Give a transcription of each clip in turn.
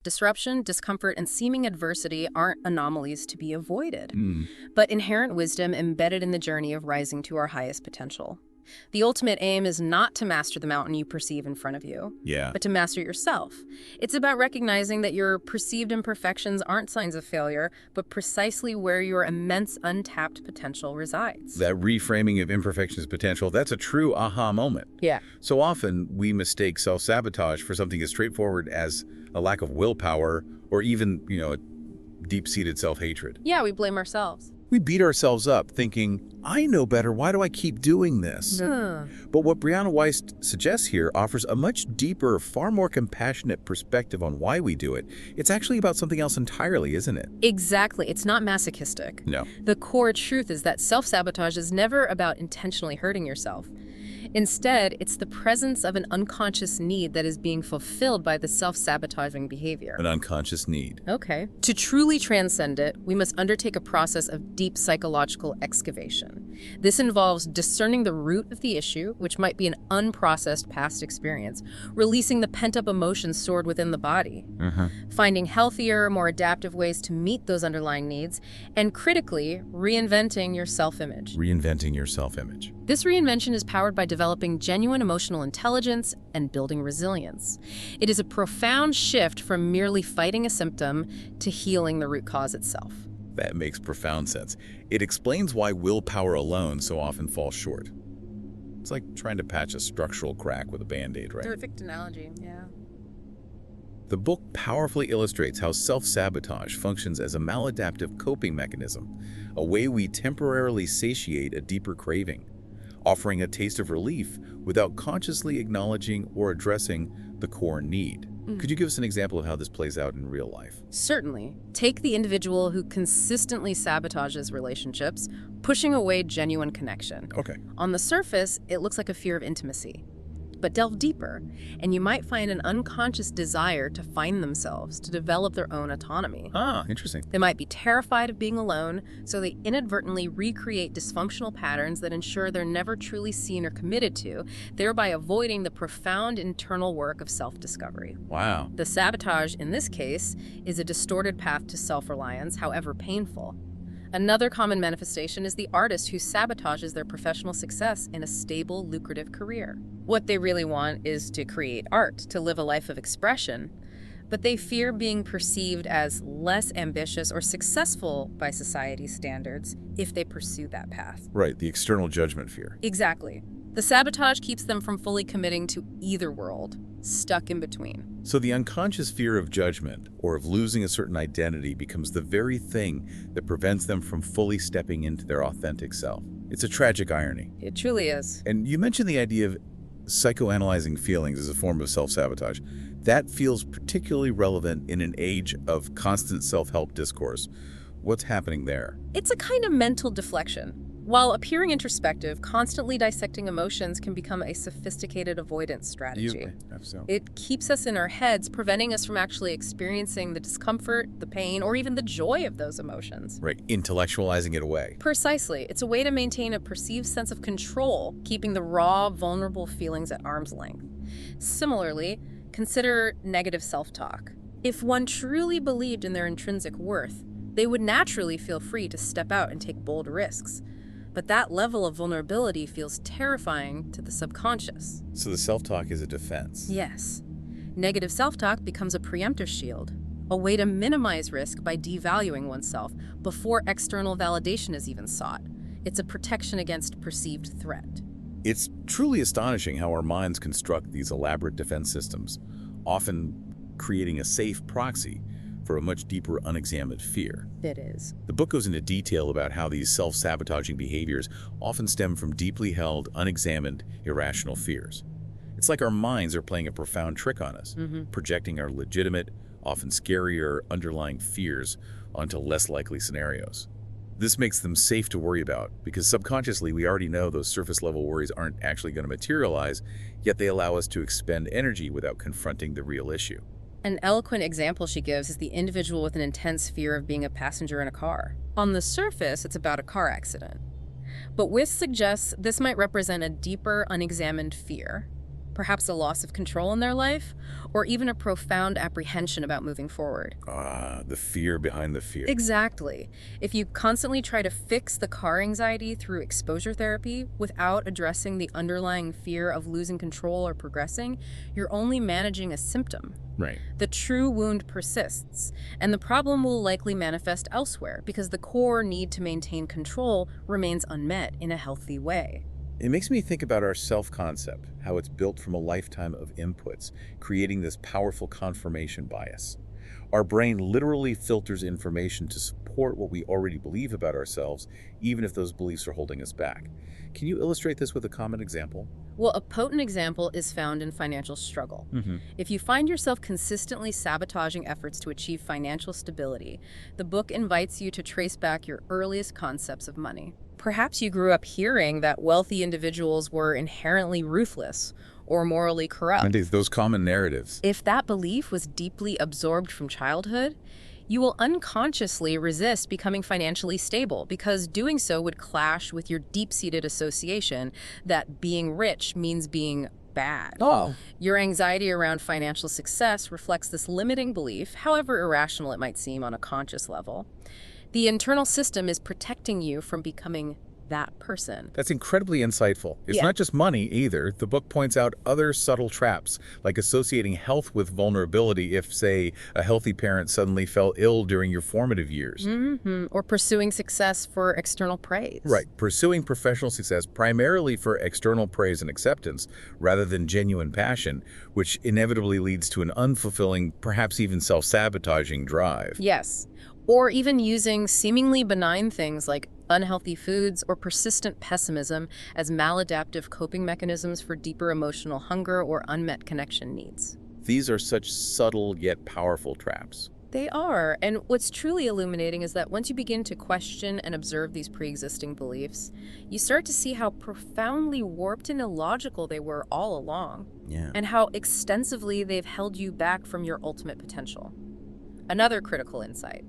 Disruption, discomfort, and seeming adversity aren't anomalies to be avoided, Hmm. but inherent wisdom embedded in the journey of rising to our highest potential. The ultimate aim is not to master the mountain you perceive in front of you, Yeah. but to master yourself. It's about recognizing that your perceived imperfections aren't signs of failure, but precisely where your immense untapped potential resides. That reframing of imperfection as potential, that's a true aha moment. Yeah. So often we mistake self-sabotage for something as straightforward as a lack of willpower or even, a deep-seated self-hatred. Yeah, we blame ourselves. We beat ourselves up thinking, I know better, why do I keep doing this? But what Brianna Wiest suggests here offers a much deeper, far more compassionate perspective on why we do it. It's actually about something else entirely, isn't it? Exactly. It's not masochistic. No. The core truth is that self-sabotage is never about intentionally hurting yourself. Instead, it's the presence of an unconscious need that is being fulfilled by the self-sabotaging behavior. An unconscious need. Okay. To truly transcend it, we must undertake a process of deep psychological excavation. This involves discerning the root of the issue, which might be an unprocessed past experience, releasing the pent-up emotions stored within the body, finding healthier, more adaptive ways to meet those underlying needs, and critically, reinventing your self-image. Reinventing your self-image. This reinvention is powered by developing genuine emotional intelligence and building resilience. It is a profound shift from merely fighting a symptom to healing the root cause itself. That makes profound sense. It explains why willpower alone so often falls short. It's like trying to patch a structural crack with a Band-Aid, right? Perfect analogy, yeah. The book powerfully illustrates how self-sabotage functions as a maladaptive coping mechanism, a way we temporarily satiate a deeper craving, offering a taste of relief without consciously acknowledging or addressing the core need. Could you give us an example of how this plays out in real life? Certainly. Take the individual who consistently sabotages relationships, pushing away genuine connection. Okay. On the surface, it looks like a fear of intimacy. But delve deeper, and you might find an unconscious desire to find themselves, to develop their own autonomy. Ah, interesting. They might be terrified of being alone, so they inadvertently recreate dysfunctional patterns that ensure they're never truly seen or committed to, thereby avoiding the profound internal work of self-discovery. Wow. The sabotage, in this case, is a distorted path to self-reliance, however painful. Another common manifestation is the artist who sabotages their professional success in a stable, lucrative career. What they really want is to create art, to live a life of expression, but they fear being perceived as less ambitious or successful by society's standards if they pursue that path. Right, the external judgment fear. Exactly. The sabotage keeps them from fully committing to either world, stuck in between. So the unconscious fear of judgment or of losing a certain identity becomes the very thing that prevents them from fully stepping into their authentic self. It's a tragic irony. It truly is. And you mentioned the idea of psychoanalyzing feelings as a form of self-sabotage. That feels particularly relevant in an age of constant self-help discourse. What's happening there? It's a kind of mental deflection. While appearing introspective, constantly dissecting emotions can become a sophisticated avoidance strategy. It keeps us in our heads, preventing us from actually experiencing the discomfort, the pain, or even the joy of those emotions. Right, intellectualizing it away. Precisely. It's a way to maintain a perceived sense of control, keeping the raw, vulnerable feelings at arm's length. Similarly, consider negative self-talk. If one truly believed in their intrinsic worth, they would naturally feel free to step out and take bold risks. But that level of vulnerability feels terrifying to the subconscious. So the self-talk is a defense. Yes. Negative self-talk becomes a preemptive shield, a way to minimize risk by devaluing oneself before external validation is even sought. It's a protection against perceived threat. It's truly astonishing how our minds construct these elaborate defense systems, often creating a safe proxy for a much deeper unexamined fear. It is. The book goes into detail about how these self-sabotaging behaviors often stem from deeply held, unexamined, irrational fears. It's like our minds are playing a profound trick on us, projecting our legitimate, often scarier underlying fears onto less likely scenarios. This makes them safe to worry about because subconsciously we already know those surface-level worries aren't actually going to materialize, yet they allow us to expend energy without confronting the real issue. An eloquent example she gives is the individual with an intense fear of being a passenger in a car. On the surface, it's about a car accident. But Wiest suggests this might represent a deeper, unexamined fear, perhaps a loss of control in their life, or even a profound apprehension about moving forward. Ah, the fear behind the fear. Exactly. If you constantly try to fix the car anxiety through exposure therapy without addressing the underlying fear of losing control or progressing, you're only managing a symptom. Right. The true wound persists, and the problem will likely manifest elsewhere because the core need to maintain control remains unmet in a healthy way. It makes me think about our self-concept, how it's built from a lifetime of inputs, creating this powerful confirmation bias. Our brain literally filters information to support what we already believe about ourselves, even if those beliefs are holding us back. Can you illustrate this with a common example? Well, a potent example is found in financial struggle. If you find yourself consistently sabotaging efforts to achieve financial stability, the book invites you to trace back your earliest concepts of money. Perhaps you grew up hearing that wealthy individuals were inherently ruthless or morally corrupt. Indeed, those common narratives. If that belief was deeply absorbed from childhood, you will unconsciously resist becoming financially stable because doing so would clash with your deep-seated association that being rich means being bad. Oh. Your anxiety around financial success reflects this limiting belief, however irrational it might seem on a conscious level. The internal system is protecting you from becoming that person. That's incredibly insightful. It's Yeah. not just money either. The book points out other subtle traps, like associating health with vulnerability if, say, a healthy parent suddenly fell ill during your formative years. Or pursuing success for external praise. Right. Pursuing professional success primarily for external praise and acceptance rather than genuine passion, which inevitably leads to an unfulfilling, perhaps even self-sabotaging drive. Yes. Or even using seemingly benign things like unhealthy foods or persistent pessimism as maladaptive coping mechanisms for deeper emotional hunger or unmet connection needs. These are such subtle yet powerful traps. They are, and what's truly illuminating is that once you begin to question and observe these pre-existing beliefs, you start to see how profoundly warped and illogical they were all along, Yeah. and how extensively they've held you back from your ultimate potential. Another critical insight.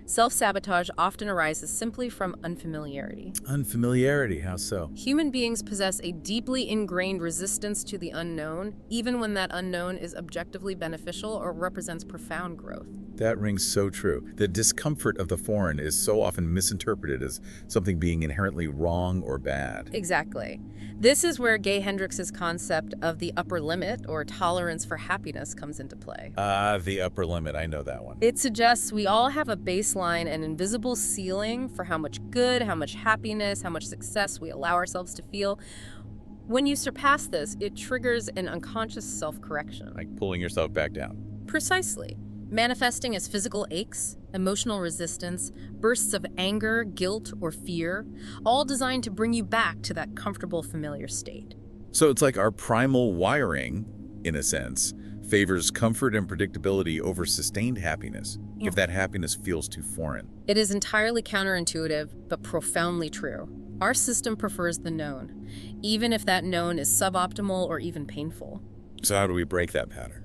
Self-sabotage often arises simply from unfamiliarity. Unfamiliarity, how so? Human beings possess a deeply ingrained resistance to the unknown, even when that unknown is objectively beneficial or represents profound growth. That rings so true. The discomfort of the foreign is so often misinterpreted as something being inherently wrong or bad. Exactly. This is where Gay Hendricks' concept of the upper limit, or tolerance for happiness, comes into play. The upper limit, I know that one. It suggests we all have a baseline, an invisible ceiling for how much good, how much happiness, how much success we allow ourselves to feel. When you surpass this, it triggers an unconscious self-correction. Like pulling yourself back down. Precisely. Manifesting as physical aches, emotional resistance, bursts of anger, guilt, or fear, all designed to bring you back to that comfortable, familiar state. So it's like our primal wiring, in a sense, favors comfort and predictability over sustained happiness, if that happiness feels too foreign. It is entirely counterintuitive, but profoundly true. Our system prefers the known, even if that known is suboptimal or even painful. So how do we break that pattern?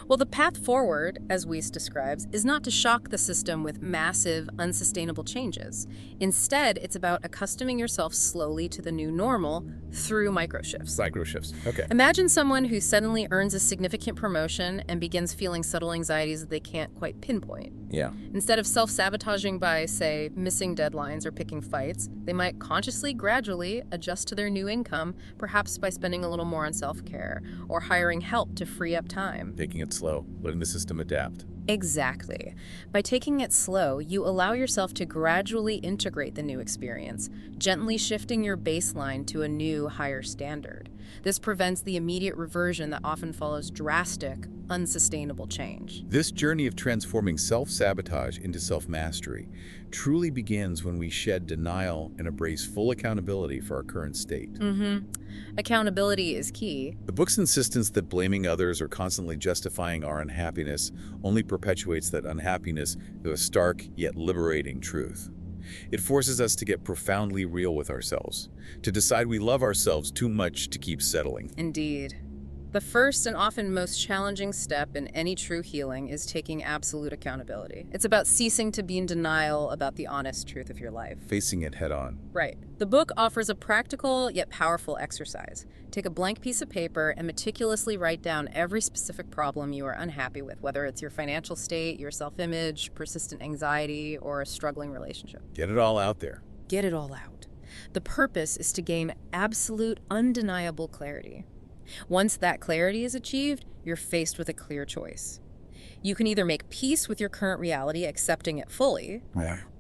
Well, the path forward, as Wiest describes, is not to shock the system with massive, unsustainable changes. Instead, it's about accustoming yourself slowly to the new normal through microshifts. Microshifts. Okay. Imagine someone who suddenly earns a significant promotion and begins feeling subtle anxieties that they can't quite pinpoint. Yeah. Instead of self-sabotaging by, say, missing deadlines or picking fights, they might consciously, gradually adjust to their new income, perhaps by spending a little more on self-care or hiring help to free up time. Taking it slow, letting the system adapt. Exactly. By taking it slow, you allow yourself to gradually integrate the new experience, gently shifting your baseline to a new, higher standard. This prevents the immediate reversion that often follows drastic, unsustainable change. This journey of transforming self-sabotage into self-mastery truly begins when we shed denial and embrace full accountability for our current state. Accountability is key. The book's insistence that blaming others or constantly justifying our unhappiness only perpetuates that unhappiness to a stark yet liberating truth. It forces us to get profoundly real with ourselves, to decide we love ourselves too much to keep settling. Indeed. The first and often most challenging step in any true healing is taking absolute accountability. It's about ceasing to be in denial about the honest truth of your life. Facing it head on. Right. The book offers a practical yet powerful exercise. Take a blank piece of paper and meticulously write down every specific problem you are unhappy with, whether it's your financial state, your self-image, persistent anxiety, or a struggling relationship. Get it all out there. Get it all out. The purpose is to gain absolute, undeniable clarity. Once that clarity is achieved, you're faced with a clear choice. You can either make peace with your current reality, accepting it fully,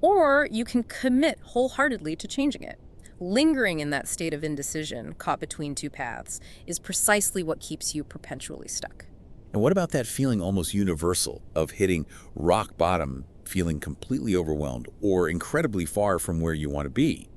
or you can commit wholeheartedly to changing it. Lingering in that state of indecision, caught between two paths, is precisely what keeps you perpetually stuck. And what about that feeling almost universal of hitting rock bottom, feeling completely overwhelmed or incredibly far from where you want to be?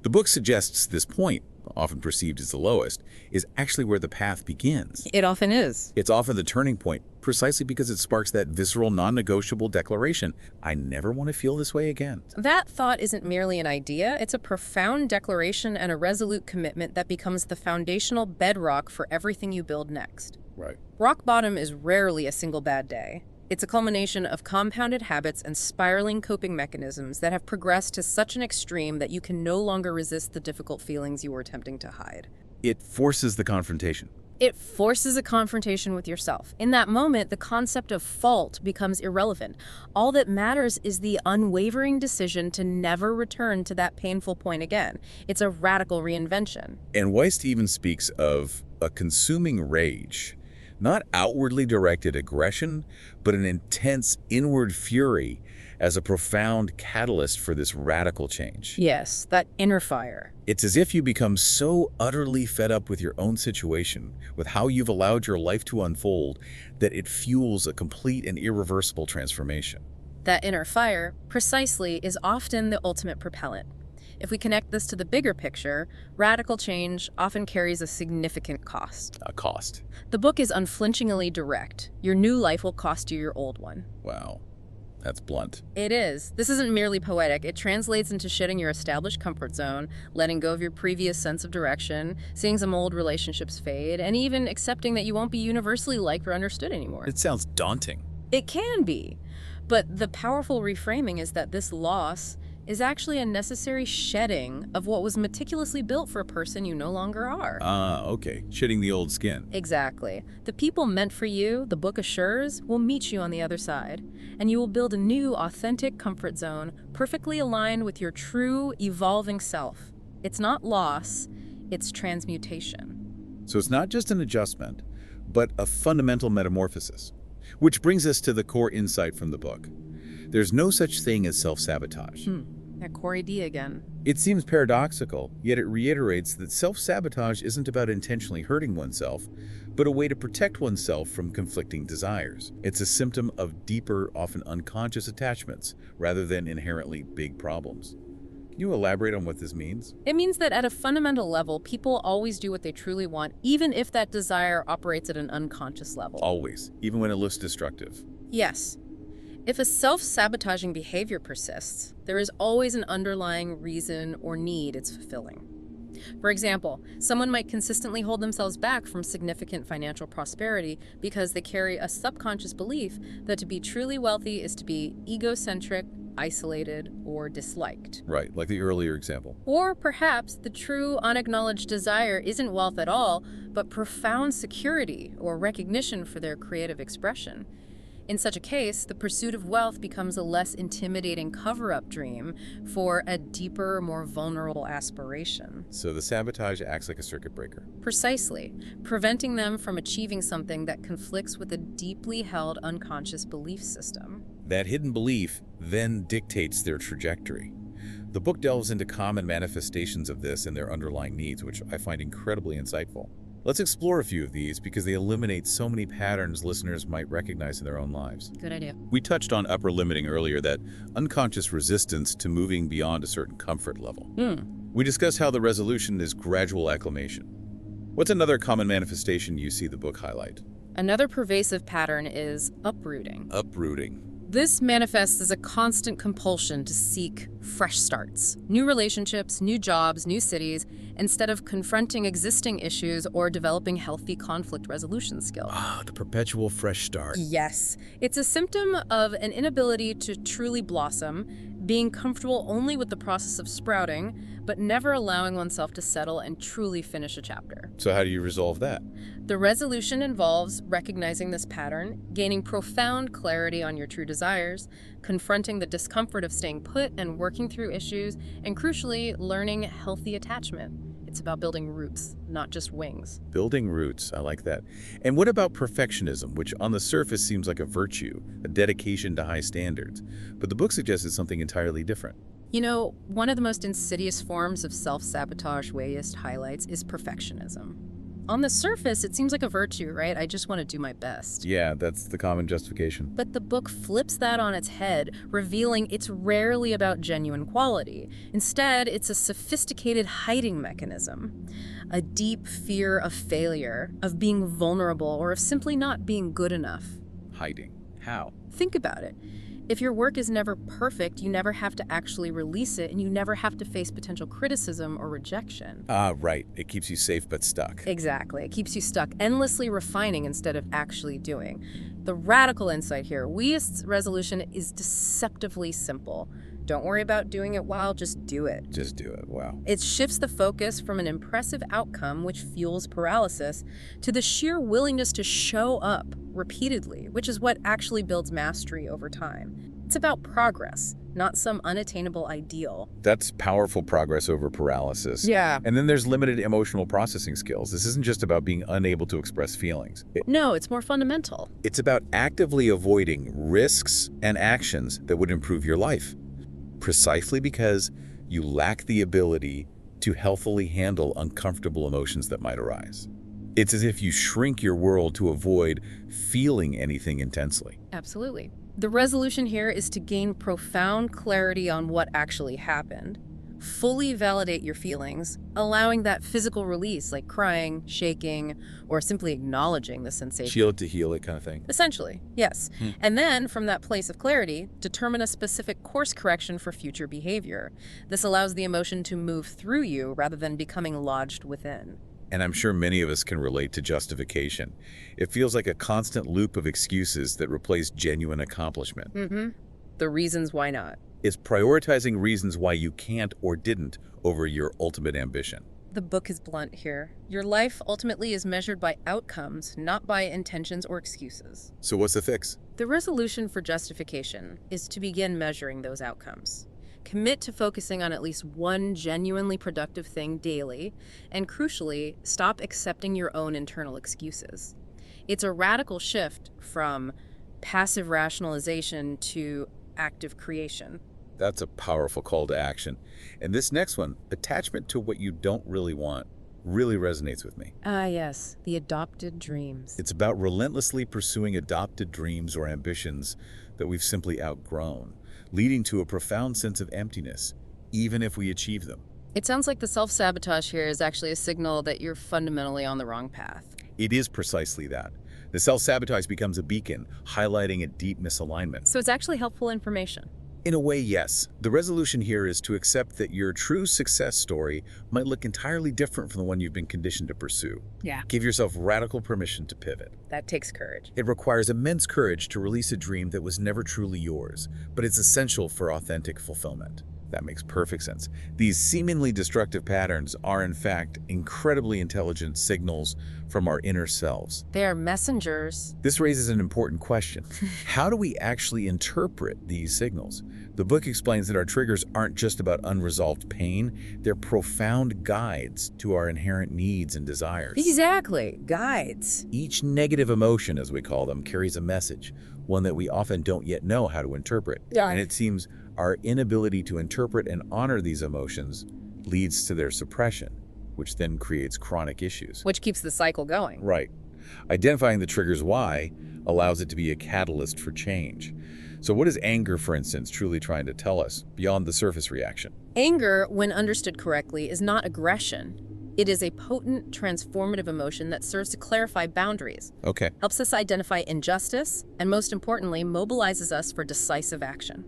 The book suggests this point, often perceived as the lowest, is actually where the path begins. It often is. It's often the turning point, precisely because it sparks that visceral, non-negotiable declaration, I never want to feel this way again. That thought isn't merely an idea, it's a profound declaration and a resolute commitment that becomes the foundational bedrock for everything you build next. Right. Rock bottom is rarely a single bad day. It's a culmination of compounded habits and spiraling coping mechanisms that have progressed to such an extreme that you can no longer resist the difficult feelings you were attempting to hide. It forces the confrontation. It forces a confrontation with yourself. In that moment, the concept of fault becomes irrelevant. All that matters is the unwavering decision to never return to that painful point again. It's a radical reinvention. And Wiest even speaks of a consuming rage. Not outwardly directed aggression, but an intense inward fury as a profound catalyst for this radical change. Yes, that inner fire. It's as if you become so utterly fed up with your own situation, with how you've allowed your life to unfold, that it fuels a complete and irreversible transformation. That inner fire, precisely, is often the ultimate propellant. If we connect this to the bigger picture, radical change often carries a significant cost. A cost. The book is unflinchingly direct. Your new life will cost you your old one. Wow. That's blunt. It is. This isn't merely poetic. It translates into shedding your established comfort zone, letting go of your previous sense of direction, seeing some old relationships fade, and even accepting that you won't be universally liked or understood anymore. It sounds daunting. It can be. But the powerful reframing is that this loss is actually a necessary shedding of what was meticulously built for a person you no longer are. Okay. Shedding the old skin. Exactly. The people meant for you, the book assures, will meet you on the other side, and you will build a new, authentic comfort zone, perfectly aligned with your true, evolving self. It's not loss, it's transmutation. So it's not just an adjustment, but a fundamental metamorphosis. Which brings us to the core insight from the book. There's no such thing as self-sabotage. That core idea again. It seems paradoxical, yet it reiterates that self-sabotage isn't about intentionally hurting oneself, but a way to protect oneself from conflicting desires. It's a symptom of deeper, often unconscious attachments, rather than inherently big problems. Can you elaborate on what this means? It means that at a fundamental level, people always do what they truly want, even if that desire operates at an unconscious level. Always, even when it looks destructive. Yes. If a self-sabotaging behavior persists, there is always an underlying reason or need it's fulfilling. For example, someone might consistently hold themselves back from significant financial prosperity because they carry a subconscious belief that to be truly wealthy is to be egocentric, isolated, or disliked. Right, like the earlier example. Or perhaps the true unacknowledged desire isn't wealth at all, but profound security or recognition for their creative expression. In such a case, the pursuit of wealth becomes a less intimidating cover-up dream for a deeper, more vulnerable aspiration. So the sabotage acts like a circuit breaker. Precisely, preventing them from achieving something that conflicts with a deeply held unconscious belief system. That hidden belief then dictates their trajectory. The book delves into common manifestations of this and their underlying needs, which I find incredibly insightful. Let's explore a few of these because they illuminate so many patterns listeners might recognize in their own lives. Good idea. We touched on upper limiting earlier, that unconscious resistance to moving beyond a certain comfort level. We discussed how the resolution is gradual acclimation. What's another common manifestation you see the book highlight? Another pervasive pattern is uprooting. Uprooting. This manifests as a constant compulsion to seek fresh starts, new relationships, new jobs, new cities, instead of confronting existing issues or developing healthy conflict resolution skills. Ah, the perpetual fresh start. Yes, it's a symptom of an inability to truly blossom, being comfortable only with the process of sprouting, but never allowing oneself to settle and truly finish a chapter. So how do you resolve that? The resolution involves recognizing this pattern, gaining profound clarity on your true desires, confronting the discomfort of staying put and working through issues, and crucially, learning healthy attachment. It's about building roots, not just wings. Building roots, I like that. And what about perfectionism, which on the surface seems like a virtue, a dedication to high standards? But the book suggests it's something entirely different. You know, one of the most insidious forms of self-sabotage Wiest highlights is perfectionism. On the surface, it seems like a virtue, right? I just want to do my best. Yeah, that's the common justification. But the book flips that on its head, revealing it's rarely about genuine quality. Instead, it's a sophisticated hiding mechanism, a deep fear of failure, of being vulnerable, or of simply not being good enough. Hiding. How? Think about it. If your work is never perfect, you never have to actually release it, and you never have to face potential criticism or rejection. Right. It keeps you safe but stuck. Exactly. It keeps you stuck, endlessly refining instead of actually doing. The radical insight here, Wiest's resolution is deceptively simple. Don't worry about doing it well, just do it. Just do it. Wow. It shifts the focus from an impressive outcome, which fuels paralysis, to the sheer willingness to show up repeatedly, which is what actually builds mastery over time. It's about progress, not some unattainable ideal. That's powerful progress over paralysis. Yeah. And then there's limited emotional processing skills. This isn't just about being unable to express feelings. No, it's more fundamental. It's about actively avoiding risks and actions that would improve your life, precisely because you lack the ability to healthily handle uncomfortable emotions that might arise. It's as if you shrink your world to avoid feeling anything intensely. Absolutely. The resolution here is to gain profound clarity on what actually happened. Fully validate your feelings, allowing that physical release like crying, shaking, or simply acknowledging the sensation. Shield it to heal it kind of thing. Essentially, yes. And then, from that place of clarity, determine a specific course correction for future behavior. This allows the emotion to move through you rather than becoming lodged within. And I'm sure many of us can relate to justification. It feels like a constant loop of excuses that replace genuine accomplishment. The reasons why not. It's prioritizing reasons why you can't or didn't over your ultimate ambition. The book is blunt here. Your life ultimately is measured by outcomes, not by intentions or excuses. So what's the fix? The resolution for justification is to begin measuring those outcomes. Commit to focusing on at least one genuinely productive thing daily, and crucially, stop accepting your own internal excuses. It's a radical shift from passive rationalization to active creation. That's a powerful call to action. And this next one, attachment to what you don't really want, really resonates with me. Ah, yes, the adopted dreams. It's about relentlessly pursuing adopted dreams or ambitions that we've simply outgrown, leading to a profound sense of emptiness, even if we achieve them. It sounds like the self-sabotage here is actually a signal that you're fundamentally on the wrong path. It is precisely that. The self-sabotage becomes a beacon, highlighting a deep misalignment. So it's actually helpful information. In a way, yes. The resolution here is to accept that your true success story might look entirely different from the one you've been conditioned to pursue. Yeah. Give yourself radical permission to pivot. That takes courage. It requires immense courage to release a dream that was never truly yours, but it's essential for authentic fulfillment. That makes perfect sense. These seemingly destructive patterns are, in fact, incredibly intelligent signals from our inner selves. They are messengers. This raises an important question. How do we actually interpret these signals? The book explains that our triggers aren't just about unresolved pain, they're profound guides to our inherent needs and desires. Exactly. Guides. Each negative emotion, as we call them, carries a message, one that we often don't yet know how to interpret. Yeah. And it seems our inability to interpret and honor these emotions leads to their suppression, which then creates chronic issues. Which keeps the cycle going. Right. Identifying the trigger's why allows it to be a catalyst for change. So what is anger, for instance, truly trying to tell us beyond the surface reaction? Anger, when understood correctly, is not aggression. It is a potent, transformative emotion that serves to clarify boundaries, Okay. helps us identify injustice, and most importantly, mobilizes us for decisive action.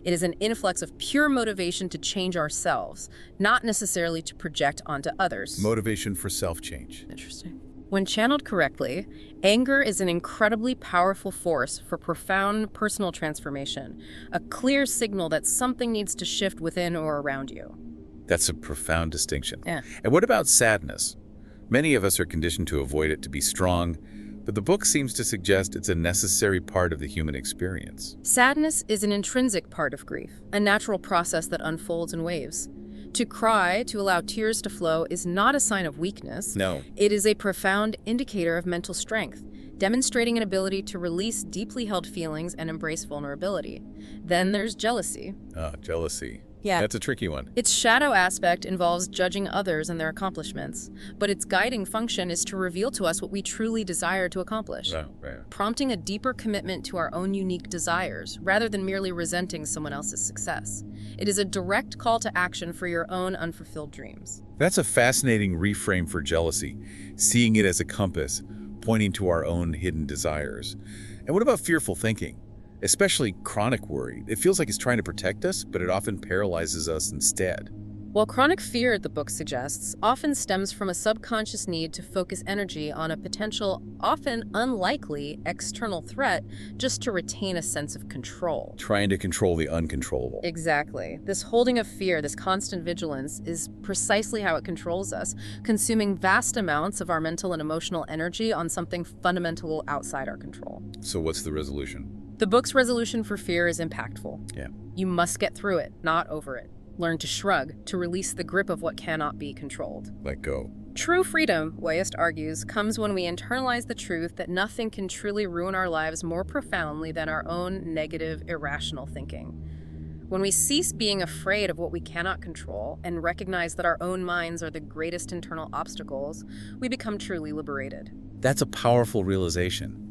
It is an influx of pure motivation to change ourselves, not necessarily to project onto others. Motivation for self-change. Interesting. When channeled correctly, anger is an incredibly powerful force for profound personal transformation, a clear signal that something needs to shift within or around you. That's a profound distinction. Yeah. And what about sadness? Many of us are conditioned to avoid it, to be strong, but the book seems to suggest it's a necessary part of the human experience. Sadness is an intrinsic part of grief, a natural process that unfolds in waves. To cry, to allow tears to flow, is not a sign of weakness. No. It is a profound indicator of mental strength, demonstrating an ability to release deeply held feelings and embrace vulnerability. Then there's jealousy. Jealousy. Yeah. That's a tricky one. Its shadow aspect involves judging others and their accomplishments, but its guiding function is to reveal to us what we truly desire to accomplish, Right. prompting a deeper commitment to our own unique desires, rather than merely resenting someone else's success. It is a direct call to action for your own unfulfilled dreams. That's a fascinating reframe for jealousy, seeing it as a compass, pointing to our own hidden desires. And what about fearful thinking? Especially chronic worry. It feels like it's trying to protect us, but it often paralyzes us instead. While chronic fear, the book suggests, often stems from a subconscious need to focus energy on a potential, often unlikely, external threat just to retain a sense of control. Trying to control the uncontrollable. Exactly. This holding of fear, this constant vigilance, is precisely how it controls us, consuming vast amounts of our mental and emotional energy on something fundamental outside our control. So what's the resolution? The book's resolution for fear is impactful. Yeah. You must get through it, not over it. Learn to shrug, to release the grip of what cannot be controlled. Let go. True freedom, Wiest argues, comes when we internalize the truth that nothing can truly ruin our lives more profoundly than our own negative, irrational thinking. When we cease being afraid of what we cannot control and recognize that our own minds are the greatest internal obstacles, we become truly liberated. That's a powerful realization,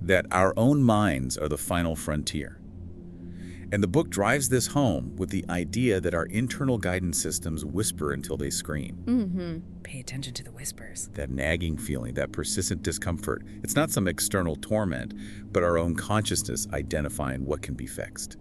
that our own minds are the final frontier. And the book drives this home with the idea that our internal guidance systems whisper until they scream. Pay attention to the whispers. That nagging feeling, that persistent discomfort. It's not some external torment, but our own consciousness identifying what can be fixed.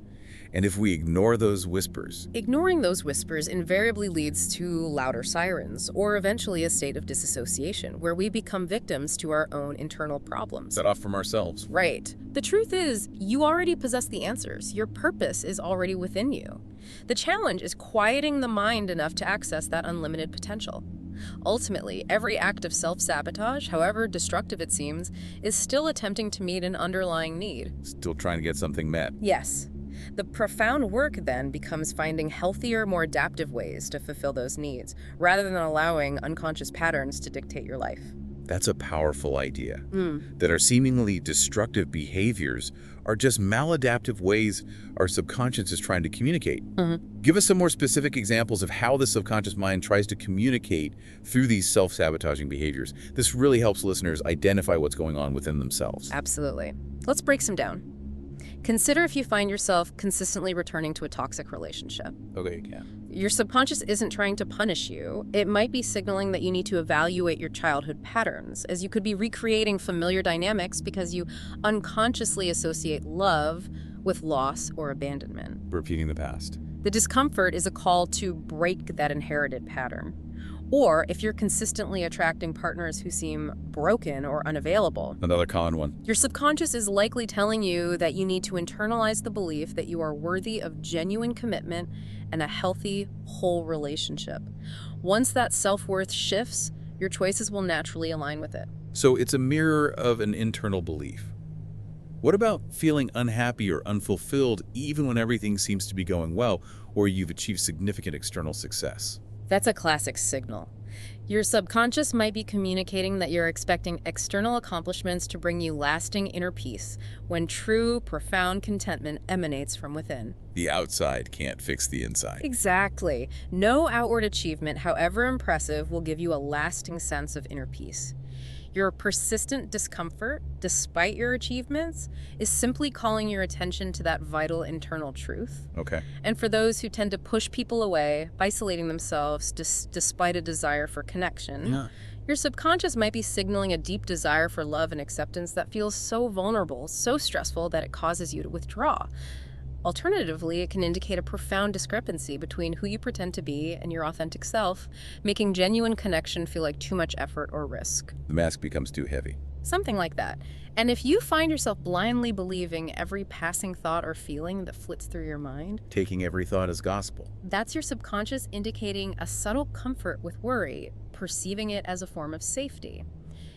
And if we ignore those whispers... Ignoring those whispers invariably leads to louder sirens, or eventually a state of disassociation, where we become victims to our own internal problems. Set off from ourselves. Right. The truth is, you already possess the answers. Your purpose is already within you. The challenge is quieting the mind enough to access that unlimited potential. Ultimately, every act of self-sabotage, however destructive it seems, is still attempting to meet an underlying need. Still trying to get something met. Yes. The profound work then becomes finding healthier, more adaptive ways to fulfill those needs, rather than allowing unconscious patterns to dictate your life. That's a powerful idea. That our seemingly destructive behaviors are just maladaptive ways our subconscious is trying to communicate. Give us some more specific examples of how the subconscious mind tries to communicate through these self-sabotaging behaviors. This really helps listeners identify what's going on within themselves. Absolutely. Let's break some down. Consider if you find yourself consistently returning to a toxic relationship. Okay, yeah. Your subconscious isn't trying to punish you. It might be signaling that you need to evaluate your childhood patterns, as you could be recreating familiar dynamics because you unconsciously associate love with loss or abandonment. Repeating the past. The discomfort is a call to break that inherited pattern. Or if you're consistently attracting partners who seem broken or unavailable, Another common one. your subconscious is likely telling you that you need to internalize the belief that you are worthy of genuine commitment and a healthy, whole relationship. Once that self-worth shifts, your choices will naturally align with it. So it's a mirror of an internal belief. What about feeling unhappy or unfulfilled even when everything seems to be going well or you've achieved significant external success? That's a classic signal. Your subconscious might be communicating that you're expecting external accomplishments to bring you lasting inner peace, when true, profound contentment emanates from within. The outside can't fix the inside. Exactly. No outward achievement, however impressive, will give you a lasting sense of inner peace. Your persistent discomfort, despite your achievements, is simply calling your attention to that vital internal truth. Okay. And for those who tend to push people away, isolating themselves despite a desire for connection, Yeah. your subconscious might be signaling a deep desire for love and acceptance that feels so vulnerable, so stressful that it causes you to withdraw. Alternatively, it can indicate a profound discrepancy between who you pretend to be and your authentic self, making genuine connection feel like too much effort or risk. The mask becomes too heavy. Something like that. And if you find yourself blindly believing every passing thought or feeling that flits through your mind, Taking every thought as gospel. that's your subconscious indicating a subtle comfort with worry, perceiving it as a form of safety.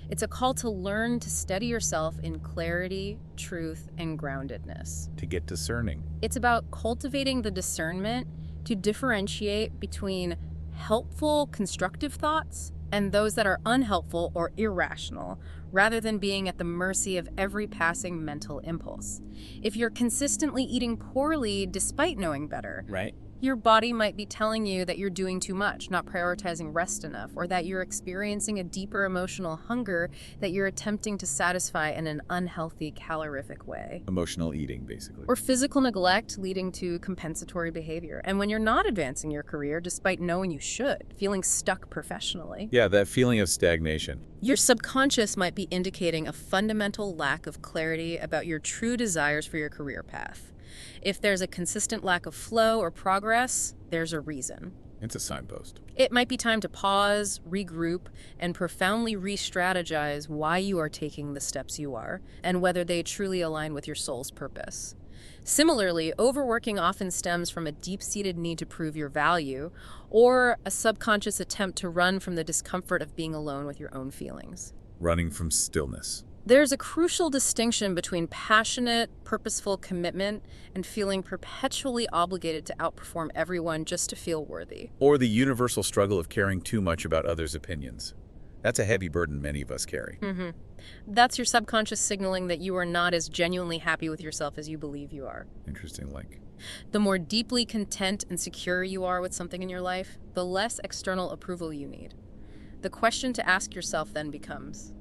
It's a call to learn to steady yourself in clarity, truth, and groundedness. To get discerning. It's about cultivating the discernment to differentiate between helpful, constructive thoughts and those that are unhelpful or irrational, rather than being at the mercy of every passing mental impulse. If you're consistently eating poorly despite knowing better, Right. your body might be telling you that you're doing too much, not prioritizing rest enough, or that you're experiencing a deeper emotional hunger that you're attempting to satisfy in an unhealthy, calorific way. Emotional eating, basically. Or physical neglect leading to compensatory behavior. And when you're not advancing your career despite knowing you should, feeling stuck professionally, Yeah, that feeling of stagnation. your subconscious might be indicating a fundamental lack of clarity about your true desires for your career path. If there's a consistent lack of flow or progress, there's a reason. It's a signpost. It might be time to pause, regroup, and profoundly re-strategize why you are taking the steps you are, and whether they truly align with your soul's purpose. Similarly, overworking often stems from a deep-seated need to prove your value, or a subconscious attempt to run from the discomfort of being alone with your own feelings. Running from stillness. There's a crucial distinction between passionate, purposeful commitment and feeling perpetually obligated to outperform everyone just to feel worthy. Or the universal struggle of caring too much about others' opinions. That's a heavy burden many of us carry. That's your subconscious signaling that you are not as genuinely happy with yourself as you believe you are. Interesting link. The more deeply content and secure you are with something in your life, the less external approval you need. The question to ask yourself then becomes,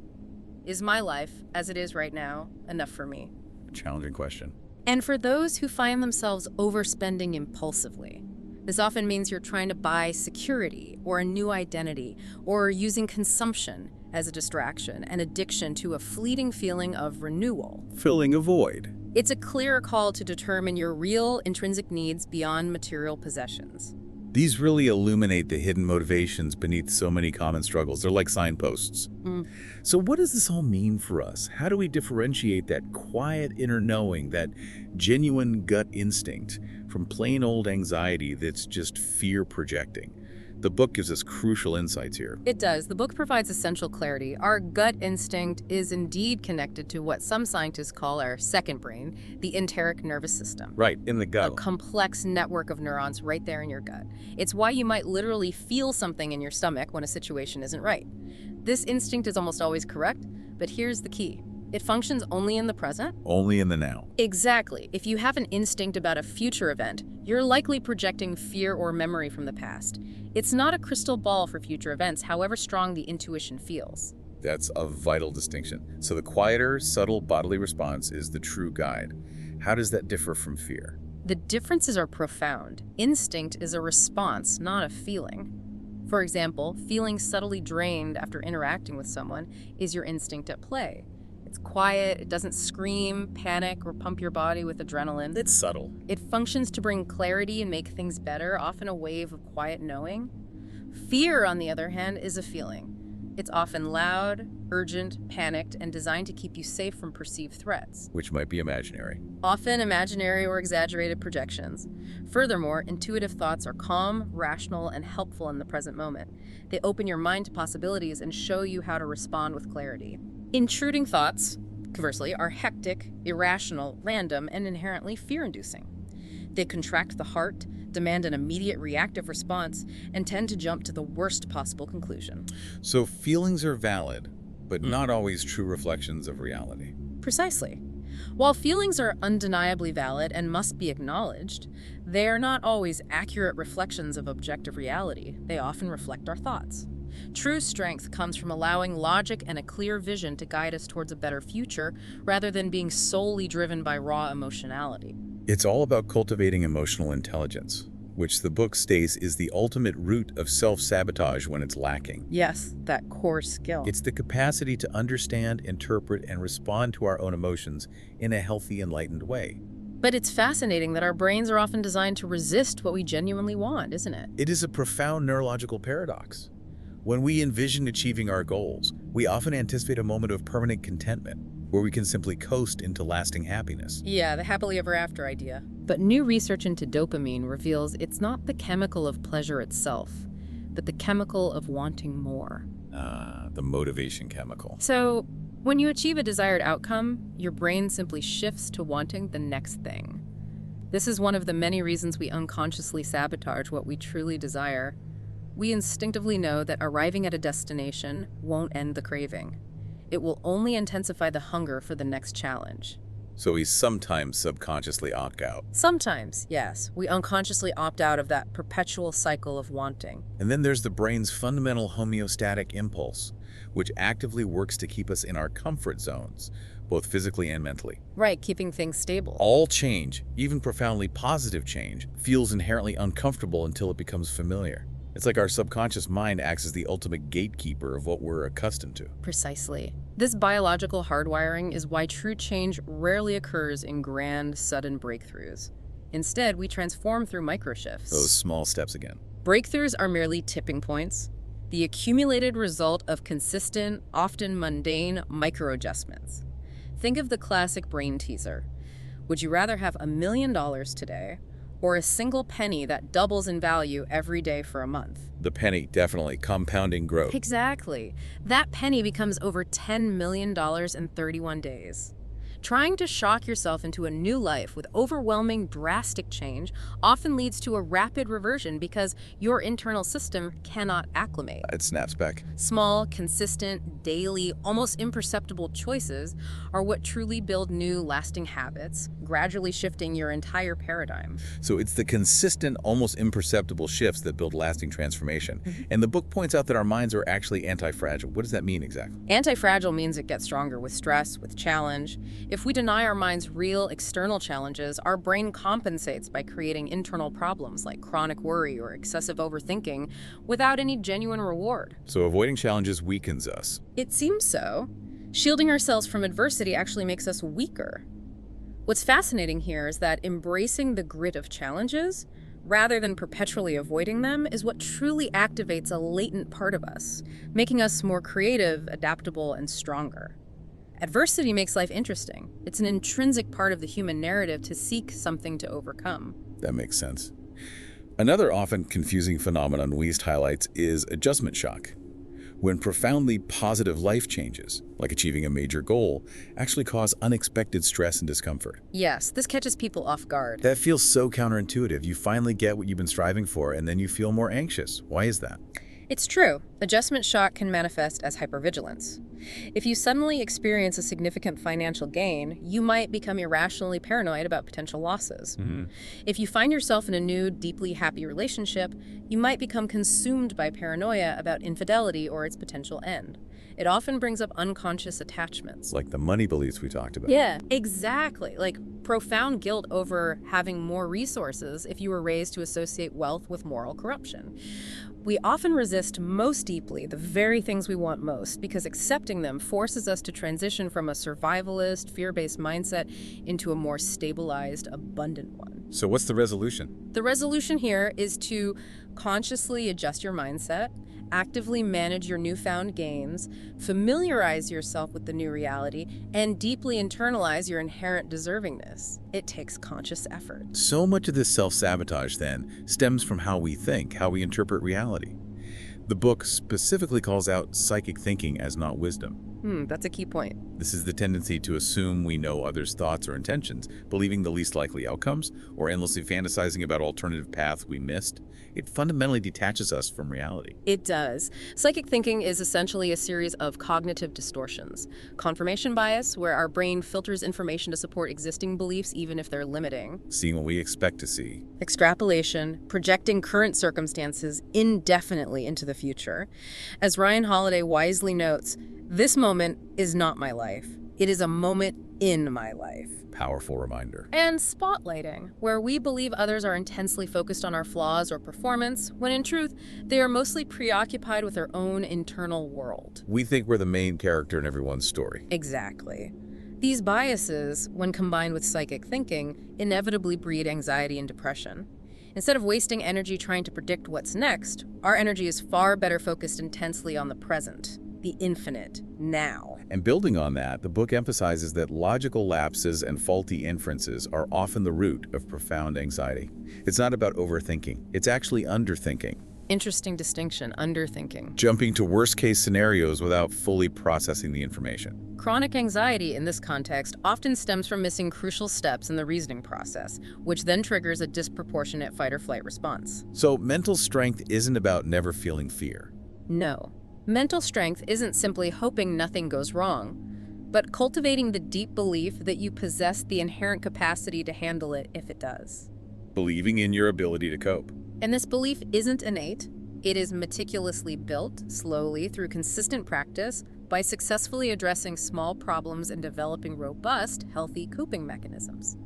is my life, as it is right now, enough for me? A challenging question. And for those who find themselves overspending impulsively, this often means you're trying to buy security or a new identity, or using consumption as a distraction and addiction to a fleeting feeling of renewal. Filling a void. It's a clear call to determine your real intrinsic needs beyond material possessions. These really illuminate the hidden motivations beneath so many common struggles. They're like signposts. So what does this all mean for us? How do we differentiate that quiet inner knowing, that genuine gut instinct, from plain old anxiety that's just fear projecting? The book gives us crucial insights here. It does. The book provides essential clarity. Our gut instinct is indeed connected to what some scientists call our second brain, the enteric nervous system. Right, in the A gut. complex network of neurons right there in your gut. It's why you might literally feel something in your stomach when a situation isn't right. This instinct is almost always correct, but here's the key. It functions only in the present. Only in the now. Exactly. If you have an instinct about a future event, you're likely projecting fear or memory from the past. It's not a crystal ball for future events, however strong the intuition feels. That's a vital distinction. So the quieter, subtle bodily response is the true guide. How does that differ from fear? The differences are profound. Instinct is a response, not a feeling. For example, feeling subtly drained after interacting with someone is your instinct at play. It's quiet, it doesn't scream, panic, or pump your body with adrenaline. It's subtle. It functions to bring clarity and make things better, often a wave of quiet knowing. Fear, on the other hand, is a feeling. It's often loud, urgent, panicked, and designed to keep you safe from perceived threats. Which might be imaginary. Often imaginary or exaggerated projections. Furthermore, intuitive thoughts are calm, rational, and helpful in the present moment. They open your mind to possibilities and show you how to respond with clarity. Intruding thoughts, conversely, are hectic, irrational, random, and inherently fear-inducing. They contract the heart, demand an immediate reactive response, and tend to jump to the worst possible conclusion. So feelings are valid, but not always true reflections of reality. Precisely. While feelings are undeniably valid and must be acknowledged, they are not always accurate reflections of objective reality. They often reflect our thoughts. True strength comes from allowing logic and a clear vision to guide us towards a better future rather than being solely driven by raw emotionality. It's all about cultivating emotional intelligence, which the book states is the ultimate root of self-sabotage when it's lacking. Yes, that core skill. It's the capacity to understand, interpret, and respond to our own emotions in a healthy, enlightened way. But it's fascinating that our brains are often designed to resist what we genuinely want, isn't it? It is a profound neurological paradox. When we envision achieving our goals, we often anticipate a moment of permanent contentment, where we can simply coast into lasting happiness. Yeah, the happily ever after idea. But new research into dopamine reveals it's not the chemical of pleasure itself, but the chemical of wanting more. The motivation chemical. So, when you achieve a desired outcome, your brain simply shifts to wanting the next thing. This is one of the many reasons we unconsciously sabotage what we truly desire. We instinctively know that arriving at a destination won't end the craving. It will only intensify the hunger for the next challenge. So we sometimes subconsciously opt out. Sometimes, yes, we unconsciously opt out of that perpetual cycle of wanting. And then there's the brain's fundamental homeostatic impulse, which actively works to keep us in our comfort zones, both physically and mentally. Right, keeping things stable. All change, even profoundly positive change, feels inherently uncomfortable until it becomes familiar. It's like our subconscious mind acts as the ultimate gatekeeper of what we're accustomed to. Precisely. This biological hardwiring is why true change rarely occurs in grand, sudden breakthroughs. Instead, we transform through microshifts. Those small steps again. Breakthroughs are merely tipping points, the accumulated result of consistent, often mundane, microadjustments. Think of the classic brain teaser. Would you rather have $1 million today, or a single penny that doubles in value every day for a month? The penny, definitely. Compounding growth. Exactly. That penny becomes over $10 million in 31 days. Trying to shock yourself into a new life with overwhelming, drastic change often leads to a rapid reversion because your internal system cannot acclimate. It snaps back. Small, consistent, daily, almost imperceptible choices are what truly build new, lasting habits, gradually shifting your entire paradigm. So it's the consistent, almost imperceptible shifts that build lasting transformation. And the book points out that our minds are actually anti-fragile. What does that mean exactly? Anti-fragile means it gets stronger with stress, with challenge. If we deny our minds real external challenges, our brain compensates by creating internal problems like chronic worry or excessive overthinking without any genuine reward. So avoiding challenges weakens us. It seems so. Shielding ourselves from adversity actually makes us weaker. What's fascinating here is that embracing the grit of challenges, rather than perpetually avoiding them, is what truly activates a latent part of us, making us more creative, adaptable, and stronger. Adversity makes life interesting. It's an intrinsic part of the human narrative to seek something to overcome. That makes sense. Another often confusing phenomenon Wiest highlights is adjustment shock. When profoundly positive life changes, like achieving a major goal, actually cause unexpected stress and discomfort. Yes, this catches people off guard. That feels so counterintuitive. You finally get what you've been striving for, and then you feel more anxious. Why is that? It's true. Adjustment shock can manifest as hypervigilance. If you suddenly experience a significant financial gain, you might become irrationally paranoid about potential losses. If you find yourself in a new, deeply happy relationship, you might become consumed by paranoia about infidelity or its potential end. It often brings up unconscious attachments. Like the money beliefs we talked about. Yeah, exactly. Like profound guilt over having more resources if you were raised to associate wealth with moral corruption. We often resist most deeply the very things we want most because accepting them forces us to transition from a survivalist, fear-based mindset into a more stabilized, abundant one. So what's the resolution? The resolution here is to consciously adjust your mindset, actively manage your newfound gains, familiarize yourself with the new reality, and deeply internalize your inherent deservingness. It takes conscious effort. So much of this self-sabotage, then, stems from how we think, how we interpret reality. The book specifically calls out psychic thinking as not wisdom. That's a key point. This is the tendency to assume we know others' thoughts or intentions, believing the least likely outcomes, or endlessly fantasizing about alternative paths we missed. It fundamentally detaches us from reality. It does. Psychic thinking is essentially a series of cognitive distortions. Confirmation bias, where our brain filters information to support existing beliefs even if they're limiting. Seeing what we expect to see. Extrapolation, projecting current circumstances indefinitely into the future. As Ryan Holiday wisely notes, this moment is not my life. It is a moment in my life. Powerful reminder. And spotlighting, where we believe others are intensely focused on our flaws or performance, when in truth, they are mostly preoccupied with their own internal world. We think we're the main character in everyone's story. Exactly. These biases, when combined with psychic thinking, inevitably breed anxiety and depression. Instead of wasting energy trying to predict what's next, our energy is far better focused intensely on the present, the infinite, now. And building on that, the book emphasizes that logical lapses and faulty inferences are often the root of profound anxiety. It's not about overthinking, it's actually underthinking. Interesting distinction, underthinking. Jumping to worst-case scenarios without fully processing the information. Chronic anxiety in this context often stems from missing crucial steps in the reasoning process, which then triggers a disproportionate fight-or-flight response. So mental strength isn't about never feeling fear. No. Mental strength isn't simply hoping nothing goes wrong, but cultivating the deep belief that you possess the inherent capacity to handle it if it does. Believing in your ability to cope. And this belief isn't innate. It is meticulously built, slowly, through consistent practice, by successfully addressing small problems and developing robust, healthy coping mechanisms.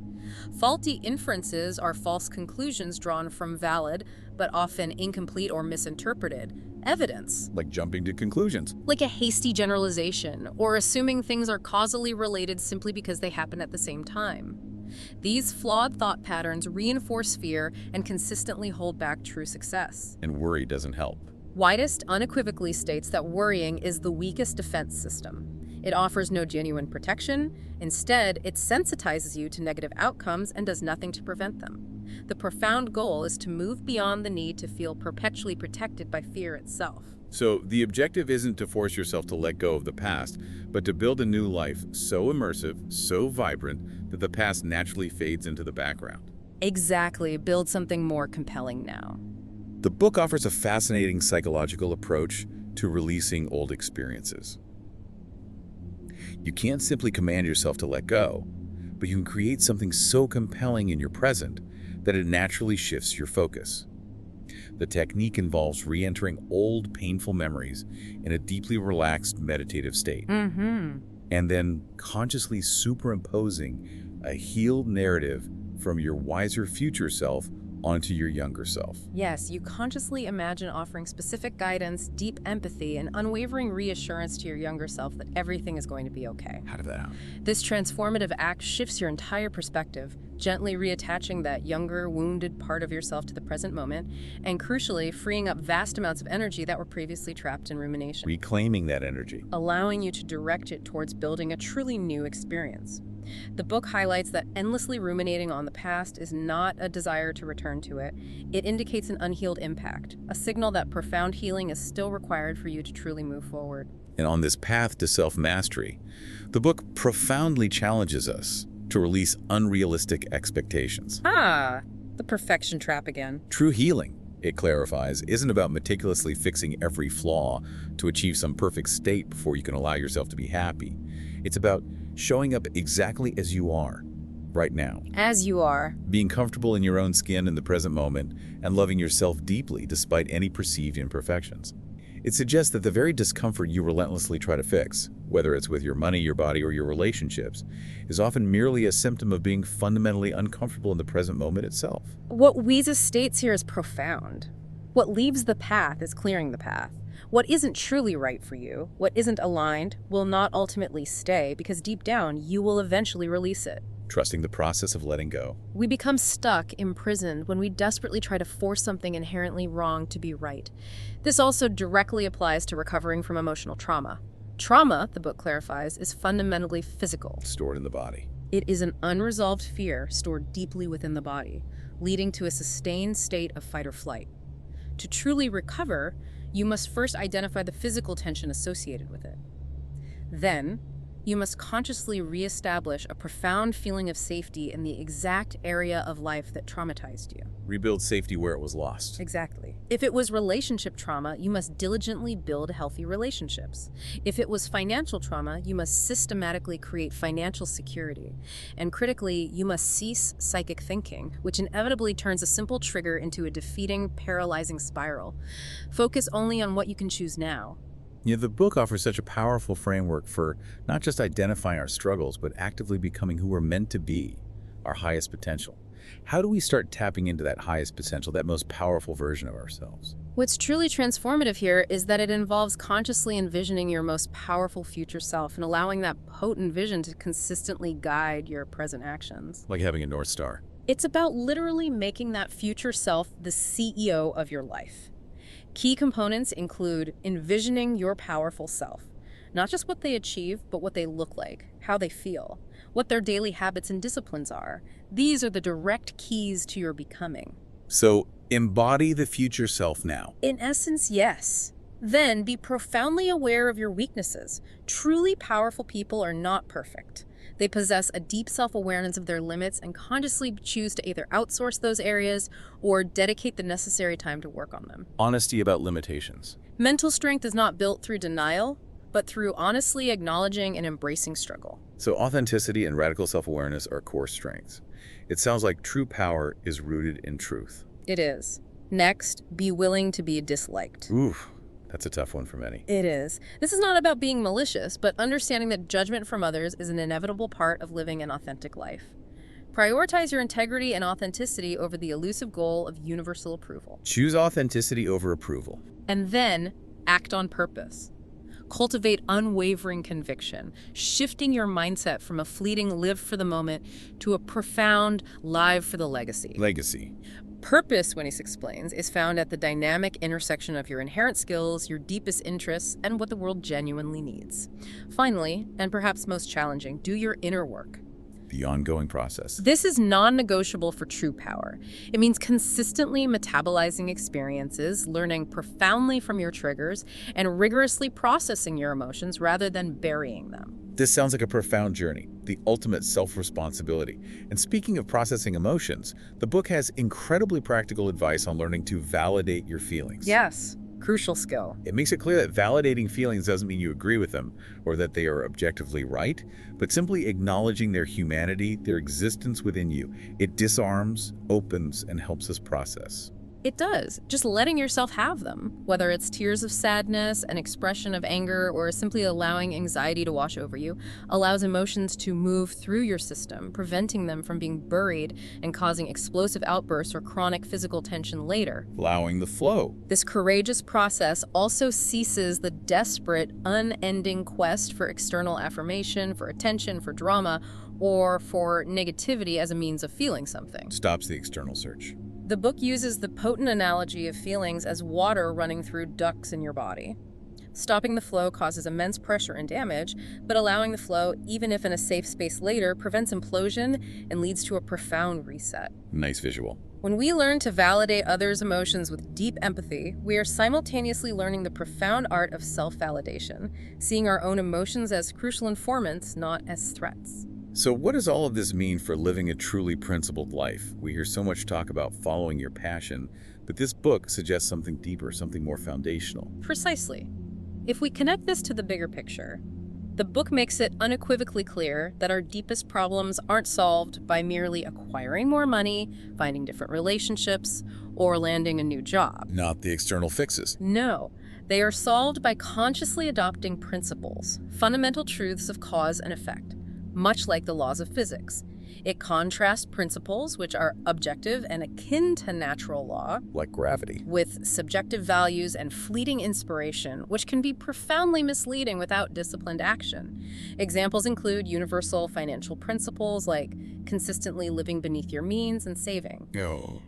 Faulty inferences are false conclusions drawn from valid, but often incomplete or misinterpreted, evidence. Like jumping to conclusions. Like a hasty generalization, or assuming things are causally related simply because they happen at the same time. These flawed thought patterns reinforce fear and consistently hold back true success. And worry doesn't help. Wiest unequivocally states that worrying is the weakest defense system. It offers no genuine protection. Instead, it sensitizes you to negative outcomes and does nothing to prevent them. The profound goal is to move beyond the need to feel perpetually protected by fear itself. So the objective isn't to force yourself to let go of the past, but to build a new life so immersive, so vibrant, that the past naturally fades into the background. Exactly. Build something more compelling now. The book offers a fascinating psychological approach to releasing old experiences. You can't simply command yourself to let go, but you can create something so compelling in your present that it naturally shifts your focus. The technique involves re-entering old, painful memories in a deeply relaxed, meditative state, and then consciously superimposing a healed narrative from your wiser future self onto your younger self. Yes, you consciously imagine offering specific guidance, deep empathy, and unwavering reassurance to your younger self that everything is going to be okay. How did that happen? This transformative act shifts your entire perspective, gently reattaching that younger, wounded part of yourself to the present moment, and crucially, freeing up vast amounts of energy that were previously trapped in rumination. Reclaiming that energy. Allowing you to direct it towards building a truly new experience. The book highlights that endlessly ruminating on the past is not a desire to return to it. It indicates an unhealed impact, a signal that profound healing is still required for you to truly move forward. And on this path to self-mastery, the book profoundly challenges us to release unrealistic expectations. The perfection trap again. True healing, it clarifies, isn't about meticulously fixing every flaw to achieve some perfect state before you can allow yourself to be happy. It's about showing up exactly as you are, right now. As you are. Being comfortable in your own skin in the present moment and loving yourself deeply despite any perceived imperfections. It suggests that the very discomfort you relentlessly try to fix, whether it's with your money, your body, or your relationships, is often merely a symptom of being fundamentally uncomfortable in the present moment itself. What Wiest states here is profound. What leaves the path is clearing the path. What isn't truly right for you, what isn't aligned, will not ultimately stay because deep down, you will eventually release it. Trusting the process of letting go. We become stuck, imprisoned, when we desperately try to force something inherently wrong to be right. This also directly applies to recovering from emotional trauma. Trauma, the book clarifies, is fundamentally physical. Stored in the body. It is an unresolved fear stored deeply within the body, leading to a sustained state of fight or flight. To truly recover, you must first identify the physical tension associated with it. Then, you must consciously reestablish a profound feeling of safety in the exact area of life that traumatized you. Rebuild safety where it was lost. Exactly. If it was relationship trauma, you must diligently build healthy relationships. If it was financial trauma, you must systematically create financial security. And critically, you must cease psychic thinking, which inevitably turns a simple trigger into a defeating, paralyzing spiral. Focus only on what you can choose now. The book offers such a powerful framework for not just identifying our struggles, but actively becoming who we're meant to be, our highest potential. How do we start tapping into that highest potential, that most powerful version of ourselves? What's truly transformative here is that it involves consciously envisioning your most powerful future self and allowing that potent vision to consistently guide your present actions. Like having a North Star. It's about literally making that future self the CEO of your life. Key components include envisioning your powerful self, not just what they achieve, but what they look like, how they feel, what their daily habits and disciplines are. These are the direct keys to your becoming. So, embody the future self now. In essence, yes. Then be profoundly aware of your weaknesses. Truly powerful people are not perfect. They possess a deep self-awareness of their limits and consciously choose to either outsource those areas or dedicate the necessary time to work on them. Honesty about limitations. Mental strength is not built through denial, but through honestly acknowledging and embracing struggle. So authenticity and radical self-awareness are core strengths. It sounds like true power is rooted in truth. It is. Next, be willing to be disliked. Oof. That's a tough one for many. It is. This is not about being malicious, but understanding that judgment from others is an inevitable part of living an authentic life. Prioritize your integrity and authenticity over the elusive goal of universal approval. Choose authenticity over approval. And then, act on purpose. Cultivate unwavering conviction, shifting your mindset from a fleeting live for the moment to a profound live for the legacy. Legacy. Purpose, Wiest explains, is found at the dynamic intersection of your inherent skills, your deepest interests, and what the world genuinely needs. Finally, and perhaps most challenging, do your inner work. The ongoing process. This is non-negotiable for true power. It means consistently metabolizing experiences, learning profoundly from your triggers, and rigorously processing your emotions rather than burying them. This sounds like a profound journey, the ultimate self-responsibility. And speaking of processing emotions, the book has incredibly practical advice on learning to validate your feelings. Yes, crucial skill. It makes it clear that validating feelings doesn't mean you agree with them or that they are objectively right, but simply acknowledging their humanity, their existence within you. It disarms, opens, and helps us process. It does. Just letting yourself have them, whether it's tears of sadness, an expression of anger, or simply allowing anxiety to wash over you, allows emotions to move through your system, preventing them from being buried and causing explosive outbursts or chronic physical tension later. Allowing the flow. This courageous process also ceases the desperate, unending quest for external affirmation, for attention, for drama, or for negativity as a means of feeling something. Stops the external search. The book uses the potent analogy of feelings as water running through ducts in your body. Stopping the flow causes immense pressure and damage, but allowing the flow, even if in a safe space later, prevents implosion and leads to a profound reset. Nice visual. When we learn to validate others' emotions with deep empathy, we are simultaneously learning the profound art of self-validation, seeing our own emotions as crucial informants, not as threats. So what does all of this mean for living a truly principled life? We hear so much talk about following your passion, but this book suggests something deeper, something more foundational. Precisely. If we connect this to the bigger picture, the book makes it unequivocally clear that our deepest problems aren't solved by merely acquiring more money, finding different relationships, or landing a new job. Not the external fixes. No. They are solved by consciously adopting principles, fundamental truths of cause and effect, much like the laws of physics. It contrasts principles, which are objective and akin to natural law, like gravity, with subjective values and fleeting inspiration, which can be profoundly misleading without disciplined action. Examples include universal financial principles like consistently living beneath your means and saving.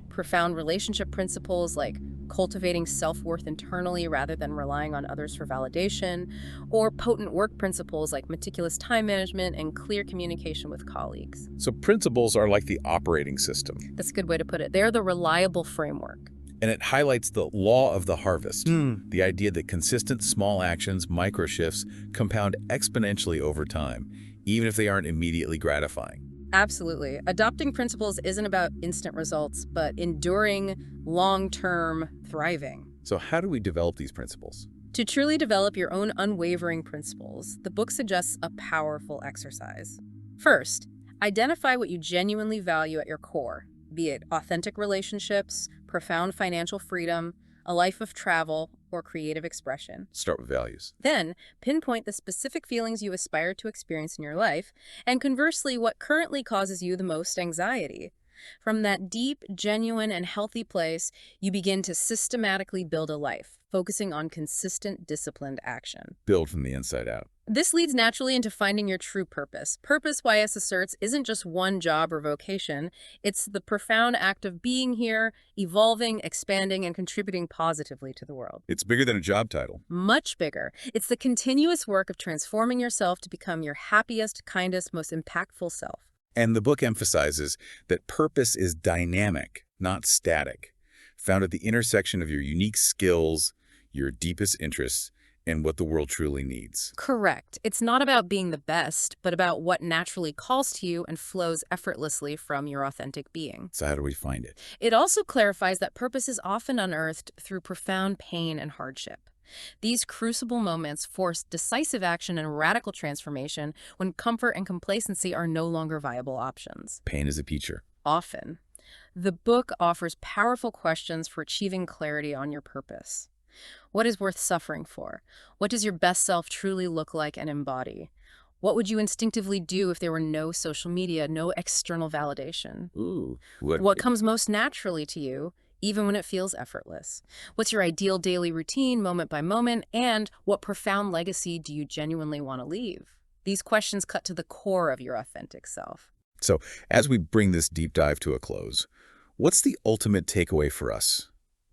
Profound relationship principles like cultivating self-worth internally rather than relying on others for validation, or potent work principles like meticulous time management and clear communication with colleagues. So principles are like the operating system. That's a good way to put it. They're the reliable framework. And it highlights the law of the harvest, Hmm. the idea that consistent small actions, micro shifts, compound exponentially over time, even if they aren't immediately gratifying. Absolutely. Adopting principles isn't about instant results, but enduring, long-term thriving. So how do we develop these principles? To truly develop your own unwavering principles, the book suggests a powerful exercise. First, identify what you genuinely value at your core, be it authentic relationships, profound financial freedom, a life of travel, or creative expression. Start with values. Then, pinpoint the specific feelings you aspire to experience in your life, and conversely, what currently causes you the most anxiety. From that deep, genuine, and healthy place, you begin to systematically build a life, focusing on consistent, disciplined action. Build from the inside out. This leads naturally into finding your true purpose. Purpose, YS asserts, isn't just one job or vocation. It's the profound act of being here, evolving, expanding, and contributing positively to the world. It's bigger than a job title. Much bigger. It's the continuous work of transforming yourself to become your happiest, kindest, most impactful self. And the book emphasizes that purpose is dynamic, not static, found at the intersection of your unique skills, your deepest interests, and what the world truly needs. Correct. It's not about being the best, but about what naturally calls to you and flows effortlessly from your authentic being. So how do we find it? It also clarifies that purpose is often unearthed through profound pain and hardship. These crucible moments force decisive action and radical transformation when comfort and complacency are no longer viable options. Pain is a teacher. Often, the book offers powerful questions for achieving clarity on your purpose. What is worth suffering for? What does your best self truly look like and embody? What would you instinctively do if there were no social media, no external validation? Ooh. What comes most naturally to you, even when it feels effortless? What's your ideal daily routine, moment by moment? And what profound legacy do you genuinely want to leave? These questions cut to the core of your authentic self. So as we bring this deep dive to a close, what's the ultimate takeaway for us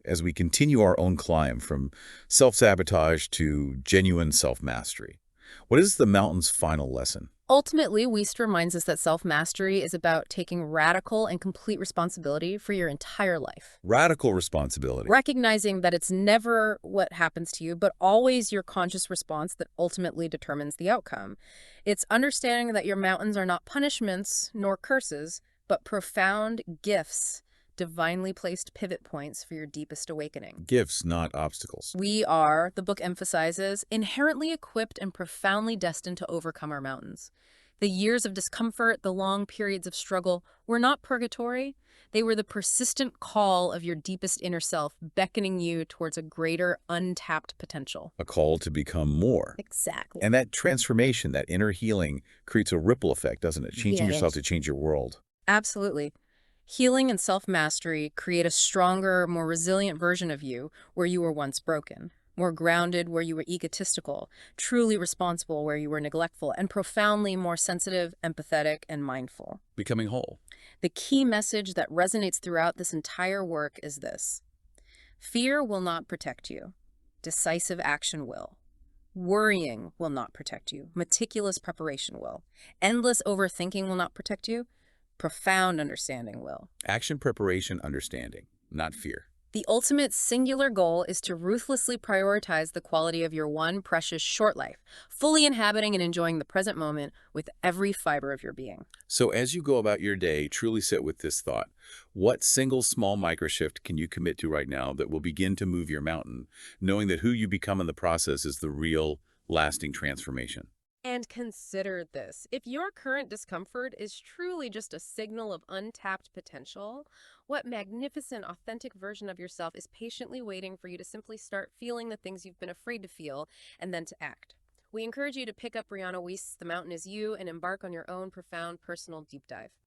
as we continue our own climb from self-sabotage to genuine self-mastery? What is the mountain's final lesson? Ultimately, Wiest reminds us that self-mastery is about taking radical and complete responsibility for your entire life. Radical responsibility. Recognizing that it's never what happens to you, but always your conscious response that ultimately determines the outcome. It's understanding that your mountains are not punishments nor curses, but profound gifts, divinely placed pivot points for your deepest awakening. Gifts, not obstacles. We are, the book emphasizes, inherently equipped and profoundly destined to overcome our mountains. The years of discomfort, the long periods of struggle, were not purgatory. They were the persistent call of your deepest inner self, beckoning you towards a greater, untapped potential. A call to become more. Exactly. And that transformation, that inner healing, creates a ripple effect, doesn't it? Changing yourself to change your world. Absolutely. Healing and self-mastery create a stronger, more resilient version of you where you were once broken, more grounded where you were egotistical, truly responsible where you were neglectful, and profoundly more sensitive, empathetic, and mindful. Becoming whole. The key message that resonates throughout this entire work is this: fear will not protect you. Decisive action will. Worrying will not protect you. Meticulous preparation will. Endless overthinking will not protect you. Profound understanding will. Action, preparation, understanding, not fear. The ultimate singular goal is to ruthlessly prioritize the quality of your one precious short life, fully inhabiting and enjoying the present moment with every fiber of your being. So as you go about your day, truly sit with this thought. What single small microshift can you commit to right now that will begin to move your mountain, knowing that who you become in the process is the real, lasting transformation? And consider this: if your current discomfort is truly just a signal of untapped potential, what magnificent, authentic version of yourself is patiently waiting for you to simply start feeling the things you've been afraid to feel and then to act? We encourage you to pick up Brianna Wiest's The Mountain Is You and embark on your own profound personal deep dive.